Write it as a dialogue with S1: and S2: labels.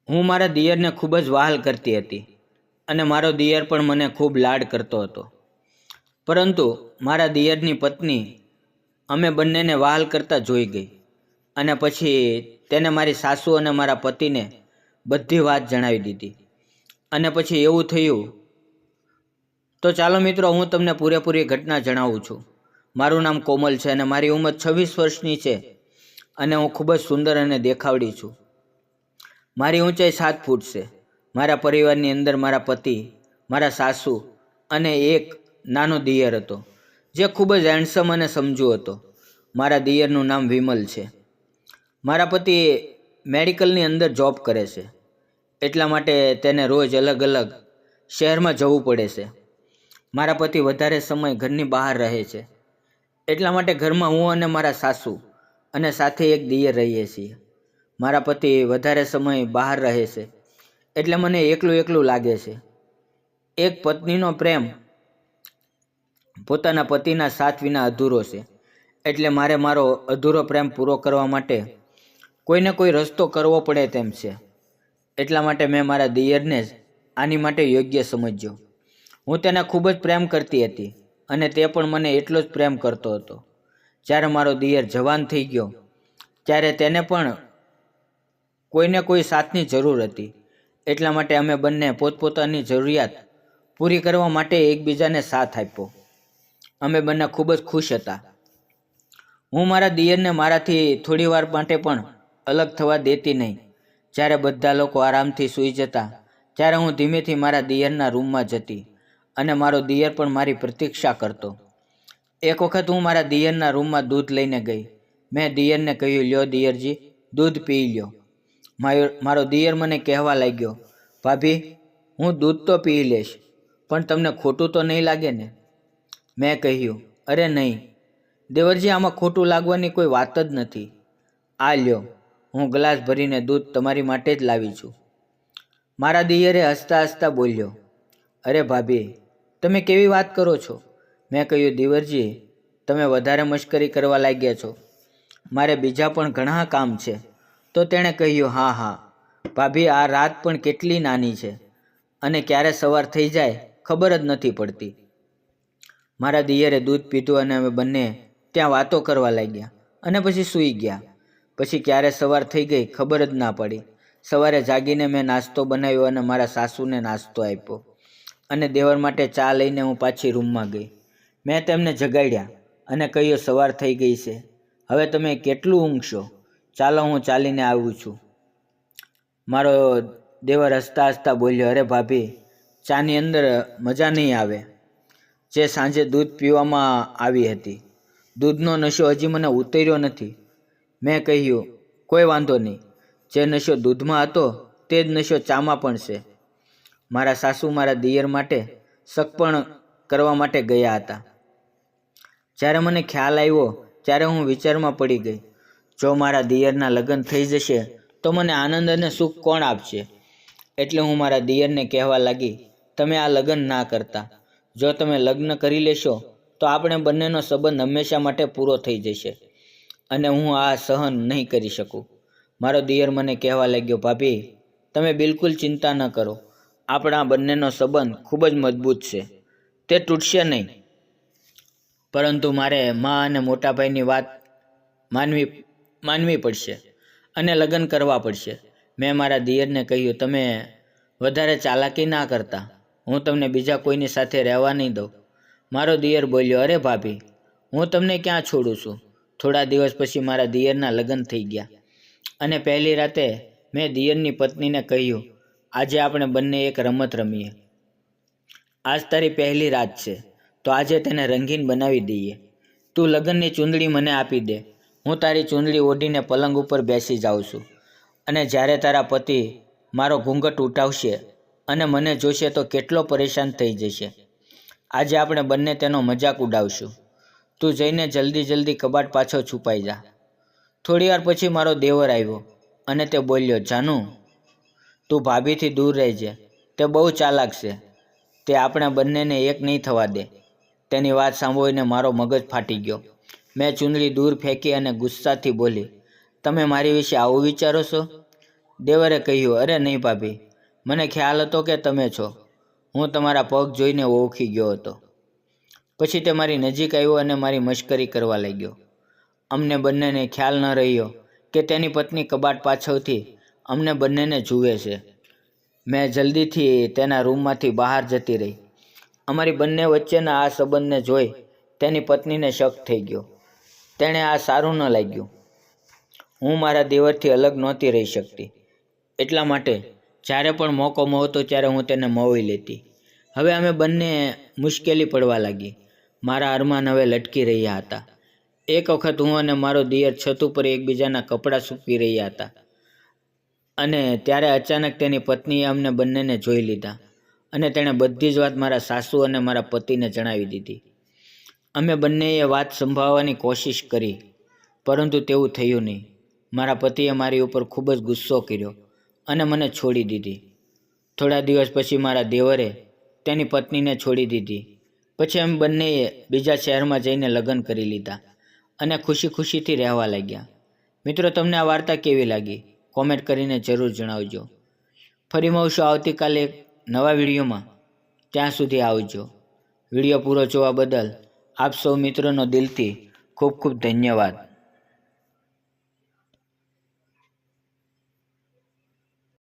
S1: હું મારા દિયરને ખૂબ જ વહાલ કરતી હતી અને મારો દિયર પણ મને ખૂબ લાડ કરતો હતો. પરંતુ મારા દિયરની પત્ની અમે બંનેને વહાલ કરતા જોઈ ગઈ અને પછી તેને મારી સાસુ અને મારા પતિને બધી વાત જણાવી દીધી. અને પછી એવું થયું. તો ચાલો મિત્રો, હું તમને પૂરેપૂરી ઘટના જણાવું છું. મારું નામ કોમલ છે અને મારી ઉંમર 26 વર્ષની છે અને હું ખૂબ જ સુંદર અને દેખાવડી છું. મારી ઊંચાઈ 7 ફૂટ છે. મારા પરિવારની અંદર મારા પતિ, મારા સાસુ અને એક નાનો દિયર હતો જે ખૂબ જ હેન્ડસમ અને સમજુ હતો. મારા દિયરનું નામ વિમલ છે. મારા પતિ મેડિકલની અંદર જોબ કરે છે, એટલા માટે તેને રોજ અલગ અલગ શહેરમાં જવું પડે છે. મારા પતિ વધારે સમય ઘરની બહાર રહે છે, એટલા માટે ઘરમાં હું અને મારા સાસુ અને સાથે એક દિયર રહીએ છીએ. મારા પતિ વધારે સમય બહાર રહે છે એટલે મને એકલું એકલું લાગે છે. એક પત્નીનો પ્રેમ પોતાના પતિના સાથ વિના અધૂરો છે, એટલે મારે મારો અધૂરો પ્રેમ પૂરો કરવા માટે કોઈને કોઈ રસ્તો કરવો પડે તેમ છે. એટલા માટે મેં મારા દિયરને જ આની માટે યોગ્ય સમજ્યો. હું તેને ખૂબ જ પ્રેમ કરતી હતી અને તે પણ મને એટલો જ પ્રેમ કરતો હતો. જ્યારે મારો દિયર જવાન થઈ ગયો ત્યારે તેને પણ કોઈને કોઈ સાથની જરૂર હતી, એટલા માટે અમે બંને પોતપોતાની જરૂરિયાત પૂરી કરવા માટે એકબીજાને સાથ આપ્યો. અમે બંને ખૂબ જ ખુશ હતા. હું મારા દિયરને મારાથી થોડી વાર માટે પણ અલગ થવા દેતી નહીં. જ્યારે બધા લોકો આરામથી સૂઈ જતા ત્યારે હું ધીમેથી મારા દિયરના રૂમમાં જતી અને મારો દિયર પણ મારી પ્રતીક્ષા કરતો. એક વખત હું મારા દિયરના રૂમમાં દૂધ લઈને ગઈ. મેં દિયરને કહ્યું, લ્યો દિયરજી, દૂધ પી લ્યો. મારો દિયર મને કહેવા લાગ્યો, ભાભી, હું દૂધ તો પી લઈશ, પણ તમને ખોટું તો નહીં લાગે ને? મેં કહ્યું, અરે નહીં દેવરજી, આમાં ખોટું લાગવાની કોઈ વાત જ નથી. આ લ્યો, હું ગ્લાસ ભરીને દૂધ તમારી માટે જ લાવી છું. મારા દિયરે હસતા હસતા બોલ્યો, અરે ભાભી, તમે કેવી વાત કરો છો? મેં કહ્યું, દેવરજી, તમે વધારે મશ્કરી કરવા લાગ્યા છો. મારે બીજા પણ ઘણા કામ છે. તો તેણે કહ્યું, હા હા ભાભી, આ રાત પણ કેટલી નાની છે અને ક્યારે સવાર થઈ જાય ખબર જ નથી પડતી. મારા દિયરે દૂધ પીધું અને અમે બંને ત્યાં વાતો કરવા લાગ્યા અને પછી સૂઈ ગયા. પછી ક્યારે સવાર થઈ ગઈ ખબર જ ના પડી. સવારે જાગીને મેં નાસ્તો બનાવ્યો અને મારા સાસુને નાસ્તો આપ્યો અને દેવર માટે ચા લઈને હું પાછી રૂમમાં ગઈ. મેં તેમને જગાડ્યા અને કહ્યું, સવાર થઈ ગઈ છે, હવે તમે કેટલું ઊંઘશો? ચાલો, હું ચાલીને આવું છું. મારો દેવર હસતા હસતા બોલ્યો, અરે ભાભી, ચાની અંદર મજા નહીં આવે જે સાંજે દૂધ પીવામાં આવી હતી. દૂધનો નશો હજી મને ઉતર્યો નથી. મેં કહ્યું, કોઈ વાંધો નહીં, જે નશો દૂધમાં હતો તે જ નશો ચામાં પણ છે. મારા સાસુ મારા દિયર માટે સગપણ કરવા માટે ગયા હતા. જ્યારે મને ખ્યાલ આવ્યો ત્યારે હું વિચારમાં પડી ગઈ. જો મારા દિયરના લગ્ન થઈ જશે તો મને આનંદ અને સુખ કોણ આપશે? એટલે હું મારા દિયરને કહેવા લાગી, તમે આ લગ્ન ના કરતા. જો તમે લગ્ન કરી લેશો તો આપણે બંનેનો સંબંધ હંમેશા માટે પૂરો થઈ જશે અને હું આ સહન નહીં કરી શકું. મારો દિયર મને કહેવા લાગ્યો, ભાભી, તમે બિલકુલ ચિંતા ન કરો. આપણા બંનેનો સંબંધ ખૂબ જ મજબૂત છે, તે તૂટશે નહીં. પરંતુ મારે મા અને મોટા ભાઈની વાત માનવી પડશે અને લગ્ન કરવા પડશે. મેં મારા દિયરને કહ્યું, તમે વધારે ચાલાકી ના કરતા. હું તમને બીજા કોઈની સાથે રહેવા નહીં દઉં. મારો દિયર બોલ્યો, અરે ભાભી, હું તમને ક્યાં છોડું છું? થોડા દિવસ પછી મારા દિયરના લગ્ન થઈ ગયા અને પહેલી રાતે મેં દિયરની પત્નીને કહ્યું, આજે આપણે બંને એક રમત રમીએ. આજ તારી પહેલી રાત છે, તો આજે તેને રંગીન બનાવી દઈએ. તું લગ્નની ચૂંદડી મને આપી દે. હું તારી ચૂંદડી ઓઢીને પલંગ ઉપર બેસી જાઉં છું અને જ્યારે તારા પતિ મારો ઘૂંઘટ ઉઠાવશે અને મને જોશે તો કેટલો પરેશાન થઈ જશે. આજે આપણે બંને તેનો મજાક ઉડાવશું. તું જઈને જલ્દી કબાટ પાછો છુપાઈ જા. થોડી વાર પછી મારો દેવર આવ્યો અને તે બોલ્યો, જાનુ, તું ભાભીથી દૂર રહેજે. તે બહુ ચાલાક છે. તે આપણે બંનેને એક નહીં થવા દે. તેની વાત સાંભળીને મારો મગજ ફાટી ગયો. મેં ચૂંદડી દૂર ફેંકી અને ગુસ્સાથી બોલી, તમે મારી વિશે આવું વિચારો છો? દેવરે કહ્યું, અરે નહીં ભાભી, મને ખ્યાલ હતો કે તમે છો. હું તમારા પગ જોઈને ઓળખી ગયો હતો. પછી તે મારી નજીક આવ્યો અને મારી મશ્કરી કરવા લાગ્યો. અમને બંનેને ખ્યાલ ન રહ્યો કે તેની પત્ની કબાટ પાછળથી અમને બંનેને જુએ છે. મેં જલ્દીથી તેના રૂમમાંથી બહાર જતી રહી. અમારી બંને વચ્ચેના આ સંબંધને જોઈ તેની પત્નીને શક થઈ ગયો. તેણે આ સારું ન લાગ્યું. હું મારા દેવરથી અલગ નહોતી રહી શકતી. એટલા માટે જ્યારે પણ મોકો મળતો ત્યારે હું તેને મળી લેતી. હવે અમે બંને મુશ્કેલી પડવા લાગી. મારા અરમાન હવે લટકી રહ્યા હતા. એક વખત હું અને મારો દિયર છત ઉપર એકબીજાના કપડાં સૂકવી રહ્યા હતા અને ત્યારે અચાનક તેની પત્નીએ અમને બંનેને જોઈ લીધા અને તેણે બધી જ વાત મારા સાસુ અને મારા પતિને જણાવી દીધી. અમે બંનેએ વાત સંભાળવાની કોશિશ કરી, પરંતુ તેવું થયું નહીં. મારા પતિએ મારી ઉપર ખૂબ જ ગુસ્સો કર્યો અને મને છોડી દીધી. થોડા દિવસ પછી મારા દેવરે તેની પત્નીને છોડી દીધી. પછી અમે બંનેએ બીજા શહેરમાં જઈને લગ્ન કરી લીધા અને ખુશી ખુશીથી રહેવા લાગ્યા. મિત્રો, તમને આ વાર્તા કેવી લાગી? કોમેન્ટ કરીને જરૂર જણાવજો. ફરી મળશું આવતીકાલે એક નવા વિડીયોમાં. ત્યાં સુધી આવજો. વિડીયો પૂરો જોવા બદલ આપ સૌ મિત્રોનો દિલથી ખૂબ ખૂબ ધન્યવાદ.